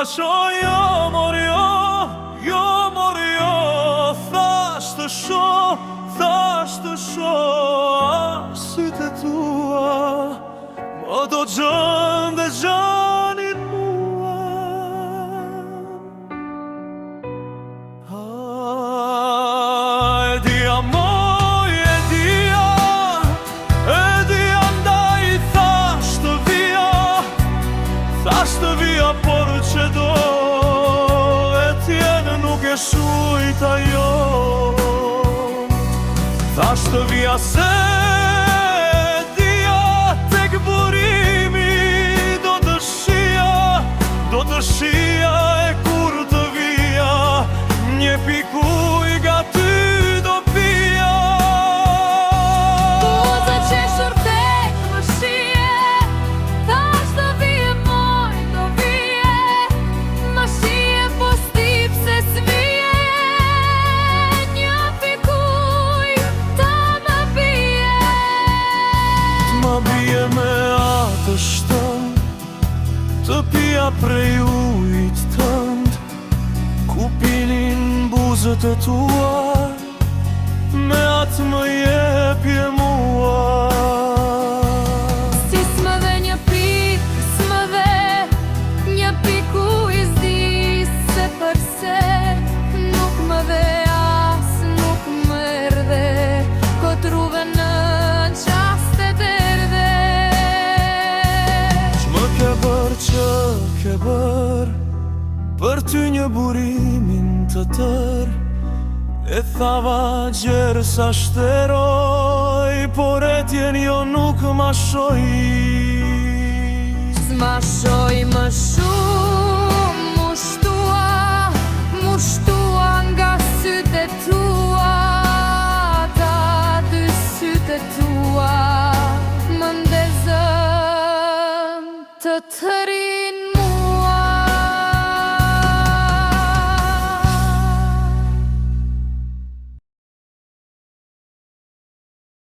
sho, jo mor jo, jo mor jo. Thash të sho, sytë tua më do gjën dhe gjanin mua. E dia moj, e dia ndaj thash të via, por që do e tjenë nuk e shujta jo. Thash të via se dia tek burimi do të shia e kur të via një pikuj ga ty do pia. Buzë qeshur tek më shie, thash të vije moj, do vije. Më shie po stip se s'vije, një pikuj ta më bie. T'ma bie me atë shtënd, të pia prej ujit tënd, ku pinin buzët e tua, me atë më jepje mua. Si s'më dhe një pik, s'më dhe një pikuj, s'di se përse. Nuk më dhe as, nuk më erdhe, kotruve në qastet erdhe. Ç'më ke bër, që ke bër, për ty një burimin të tër. E thava gjerë sa shteroj, por e tjen jo nuk ma shoj. S'ma shoj më shumë, mushtua nga sytë e tua. Ta dy sytë e tua më ndezën të tëri.